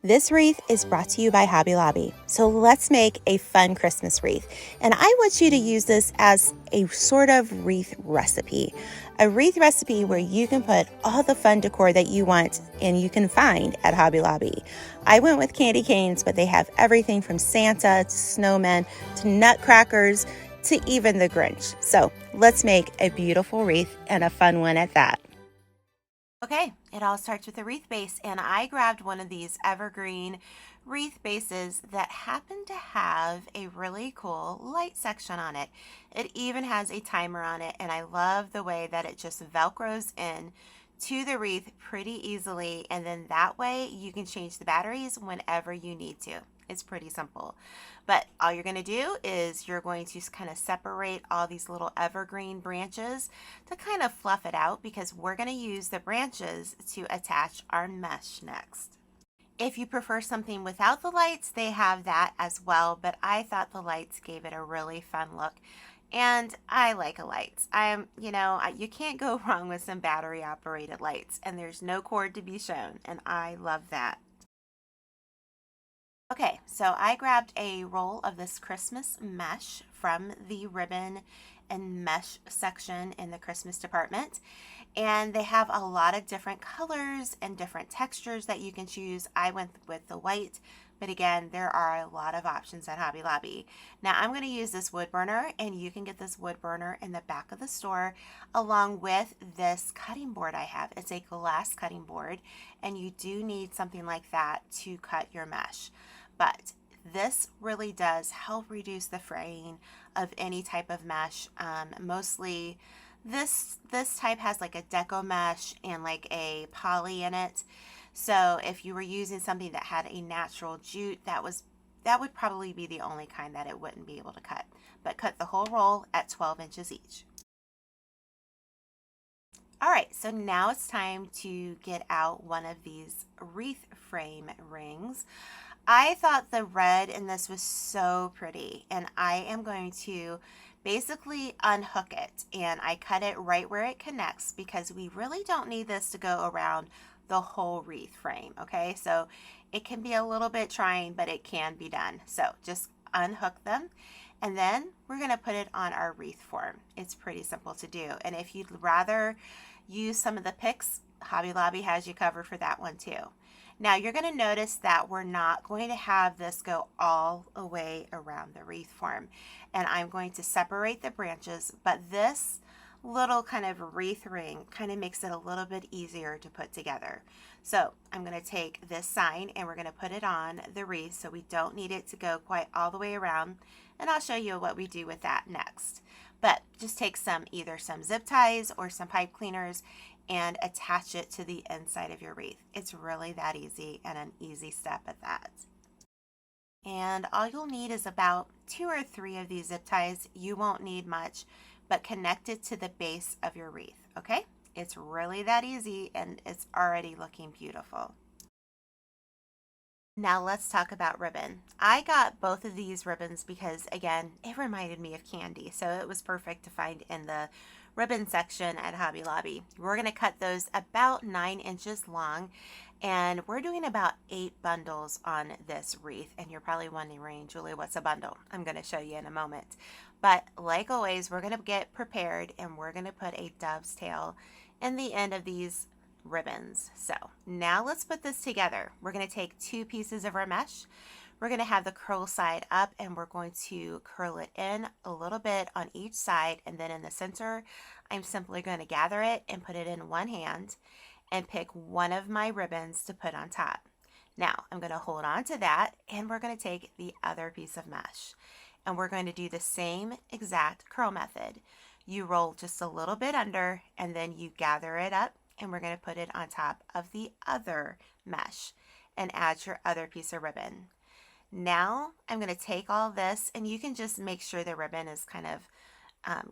This wreath is brought to you by Hobby Lobby. So let's make a fun Christmas wreath. And I want you to use this as a sort of wreath recipe. A wreath recipe where you can put all the fun decor that you want and you can find at Hobby Lobby. I went with candy canes, but they have everything from Santa to snowmen to nutcrackers to even the Grinch. So let's make a beautiful wreath and a fun one at that. Okay, it all starts with a wreath base, and I grabbed one of these evergreen wreath bases that happen to have a really cool light section on it. It even has a timer on it, and I love the way that it just velcros in to the wreath pretty easily, and then that way you can change the batteries whenever you need to. It's pretty simple. But all you're going to do is you're going to kind of separate all these little evergreen branches to kind of fluff it out, because we're going to use the branches to attach our mesh next. If you prefer something without the lights, they have that as well, but I thought the lights gave it a really fun look. And I like lights. You can't go wrong with some battery operated lights, and there's no cord to be shown, and I love that. Okay, so I grabbed a roll of this Christmas mesh from the ribbon and mesh section in the Christmas department. And they have a lot of different colors and different textures that you can choose. I went with the white, but again, there are a lot of options at Hobby Lobby. Now I'm going to use this wood burner, and you can get this wood burner in the back of the store along with this cutting board I have. It's a glass cutting board, and you do need something like that to cut your mesh. But this really does help reduce the fraying of any type of mesh. Mostly this type has like a deco mesh and like a poly in it. So if you were using something that had a natural jute, that would probably be the only kind that it wouldn't be able to cut. But cut the whole roll at 12 inches each. All right, so now it's time to get out one of these wreath frame rings. I thought the red in this was so pretty, and I am going to basically unhook it, and I cut it right where it connects because we really don't need this to go around the whole wreath frame, okay? So it can be a little bit trying, but it can be done. So just unhook them, and then we're going to put it on our wreath form. It's pretty simple to do, and if you'd rather use some of the picks, Hobby Lobby has you covered for that one too. Now you're going to notice that we're not going to have this go all the way around the wreath form, and I'm going to separate the branches, but this little kind of wreath ring kind of makes it a little bit easier to put together. So I'm going to take this sign and we're going to put it on the wreath, so we don't need it to go quite all the way around, and I'll show you what we do with that next. But just take either some zip ties or some pipe cleaners and attach it to the inside of your wreath. It's really that easy, and an easy step at that. And all you'll need is about 2 or 3 of these zip ties. You won't need much, but connect it to the base of your wreath, okay? It's really that easy, and it's already looking beautiful. Now let's talk about ribbon. I got both of these ribbons because, again, it reminded me of candy, so it was perfect to find in the ribbon section at Hobby Lobby. We're going to cut those about 9 inches long, and we're doing about 8 bundles on this wreath. And you're probably wondering, Julie, what's a bundle? I'm going to show you in a moment. But like always, we're going to get prepared, and we're going to put a dove's tail in the end of these ribbons. So now let's put this together. We're going to take 2 pieces of our mesh. We're going to have the curl side up, and we're going to curl it in a little bit on each side, and then in the center I'm simply going to gather it and put it in one hand and pick one of my ribbons to put on top. Now I'm going to hold on to that, and we're going to take the other piece of mesh, and we're going to do the same exact curl method. You roll just a little bit under, and then you gather it up, and we're going to put it on top of the other mesh and add your other piece of ribbon. Now I'm going to take all this, and you can just make sure the ribbon is kind of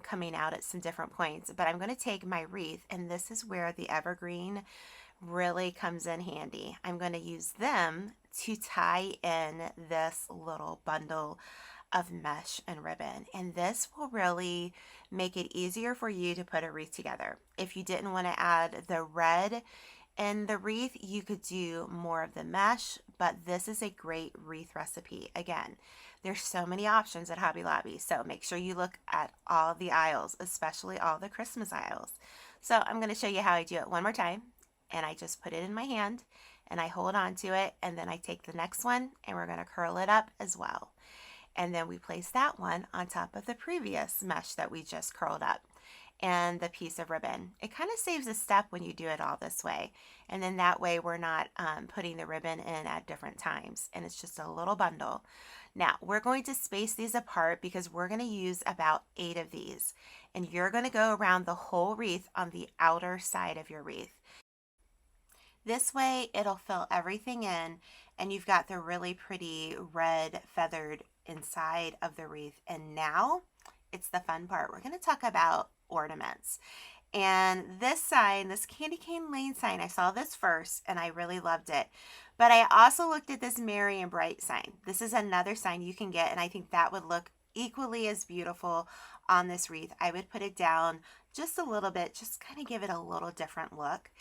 coming out at some different points, but I'm going to take my wreath, and this is where the evergreen really comes in handy. I'm going to use them to tie in this little bundle of mesh and ribbon, and this will really make it easier for you to put a wreath together. If you didn't want to add the red In the wreath, you could do more of the mesh, but this is a great wreath recipe. Again, there's so many options at Hobby Lobby, so make sure you look at all the aisles, especially all the Christmas aisles. So I'm going to show you how I do it one more time, and I just put it in my hand, and I hold on to it, and then I take the next one, and we're going to curl it up as well. And then we place that one on top of the previous mesh that we just curled up and the piece of ribbon. It kind of saves a step when you do it all this way. And then that way we're not putting the ribbon in at different times, and it's just a little bundle. Now we're going to space these apart because we're going to use about 8 of these, and you're going to go around the whole wreath on the outer side of your wreath. This way it'll fill everything in, and you've got the really pretty red feathered inside of the wreath. And now it's the fun part. We're going to talk about ornaments. And this sign, this Candy Cane Lane sign, I saw this first and I really loved it. But I also looked at this Merry and Bright sign. This is another sign you can get, and I think that would look equally as beautiful on this wreath. I would put it down just a little bit, just kind of give it a little different look.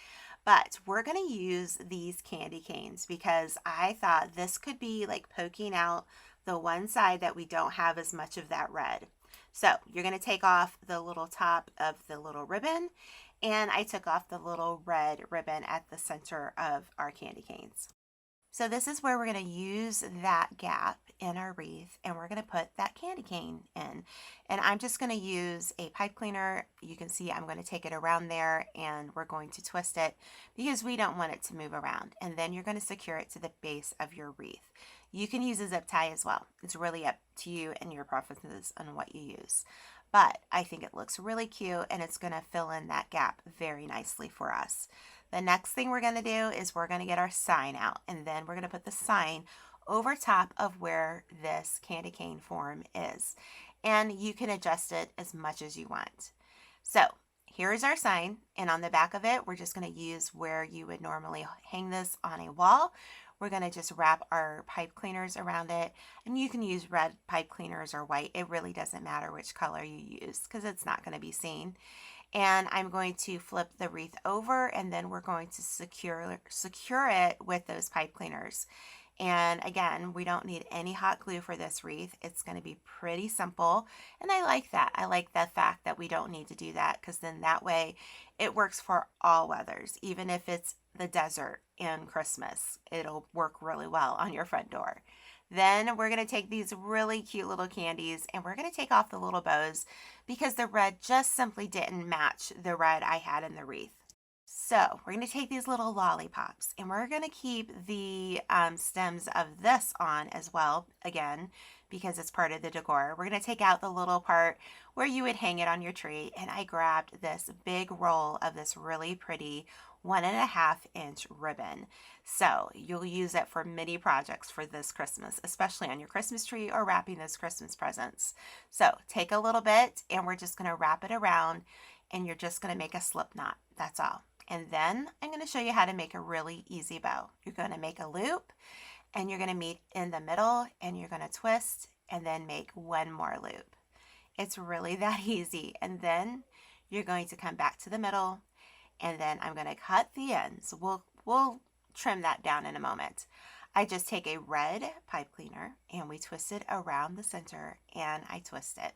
But we're going to use these candy canes because I thought this could be like poking out the one side that we don't have as much of that red. So you're going to take off the little top of the little ribbon, and I took off the little red ribbon at the center of our candy canes. So this is where we're going to use that gap in our wreath, and we're going to put that candy cane in. And I'm just going to use a pipe cleaner. You can see I'm going to take it around there, and we're going to twist it because we don't want it to move around. And then you're going to secure it to the base of your wreath. You can use a zip tie as well. It's really up to you and your preferences on what you use. But I think it looks really cute, and it's going to fill in that gap very nicely for us. The next thing we're going to do is we're going to get our sign out, and then we're going to put the sign over top of where this candy cane form is. And you can adjust it as much as you want. So here is our sign, and on the back of it, we're just going to use where you would normally hang this on a wall. We're going to just wrap our pipe cleaners around it, and you can use red pipe cleaners or white. It really doesn't matter which color you use because it's not going to be seen. And I'm going to flip the wreath over, and then we're going to secure it with those pipe cleaners. And again, we don't need any hot glue for this wreath. It's going to be pretty simple, and I like that. I like the fact that we don't need to do that because then that way it works for all weathers. Even if it's the desert and Christmas, it'll work really well on your front door. Then we're going to take these really cute little candies, and we're going to take off the little bows because the red just simply didn't match the red I had in the wreath. So we're going to take these little lollipops, and we're going to keep the stems of this on as well, again, because it's part of the decor. We're going to take out the little part where you would hang it on your tree, and I grabbed this big roll of this really pretty 1.5-inch ribbon. So you'll use it for many projects for this Christmas, especially on your Christmas tree or wrapping those Christmas presents. So take a little bit, and we're just going to wrap it around, and you're just going to make a slip knot. That's all. And then I'm going to show you how to make a really easy bow. You're going to make a loop, and you're going to meet in the middle, and you're going to twist and then make one more loop. It's really that easy. And then you're going to come back to the middle, and then I'm going to cut the ends. We'll trim that down in a moment. I just take a red pipe cleaner, and we twist it around the center, and I twist it.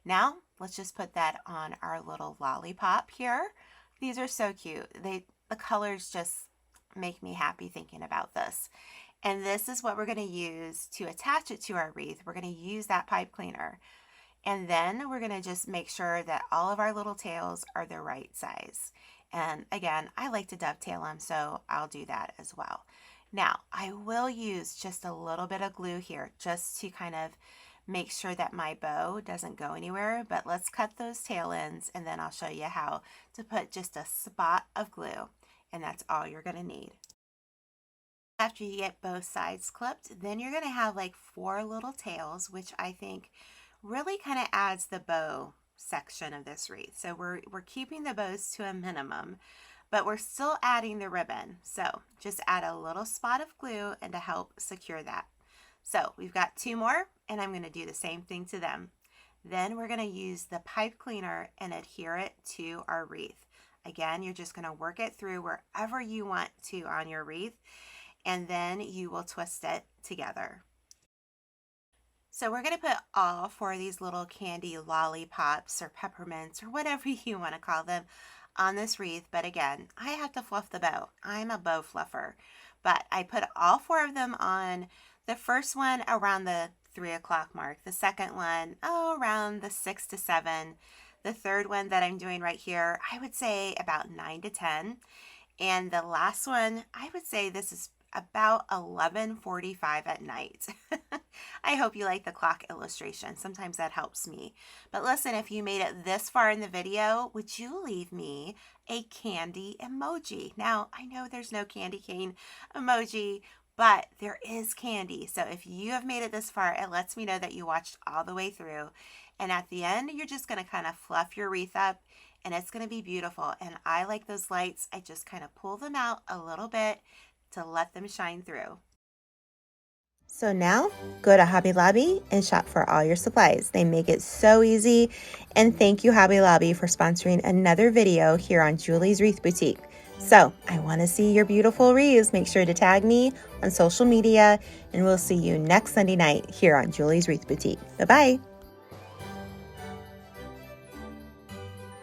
Now let's just put that on our little lollipop here. These are so cute. The colors just make me happy thinking about this. And this is what we're going to use to attach it to our wreath. We're going to use that pipe cleaner. And then we're going to just make sure that all of our little tails are the right size. And again, I like to dovetail them, so I'll do that as well. Now, I will use just a little bit of glue here just to kind of make sure that my bow doesn't go anywhere, but let's cut those tail ends, and then I'll show you how to put just a spot of glue, and that's all you're going to need. After you get both sides clipped, then you're going to have like 4 little tails, which I think really kind of adds the bow section of this wreath. So we're keeping the bows to a minimum, but we're still adding the ribbon. So just add a little spot of glue and to help secure that. So we've got 2 more, and I'm going to do the same thing to them. Then we're going to use the pipe cleaner and adhere it to our wreath. Again, you're just going to work it through wherever you want to on your wreath, and then you will twist it together. So we're going to put all 4 of these little candy lollipops or peppermints or whatever you want to call them on this wreath. But again, I have to fluff the bow. I'm a bow fluffer. But I put all 4 of them on. The first one around the 3 o'clock mark. The second one, around the 6 to 7. The third one that I'm doing right here, I would say about 9 to 10. And the last one, I would say this is about 11:45 at night. I hope you like the clock illustration. Sometimes that helps me. But listen, if you made it this far in the video, would you leave me a candy emoji? Now, I know there's no candy cane emoji, but there is candy. So if you have made it this far, it lets me know that you watched all the way through. And at the end, you're just going to kind of fluff your wreath up, and it's going to be beautiful. And I like those lights. I just kind of pull them out a little bit to let them shine through. So now go to Hobby Lobby and shop for all your supplies. They make it so easy. And thank you, Hobby Lobby, for sponsoring another video here on Julie's Wreath Boutique. So I want to see your beautiful wreaths. Make sure to tag me on social media, and we'll see you next Sunday night here on Julie's Wreath Boutique. Bye-bye.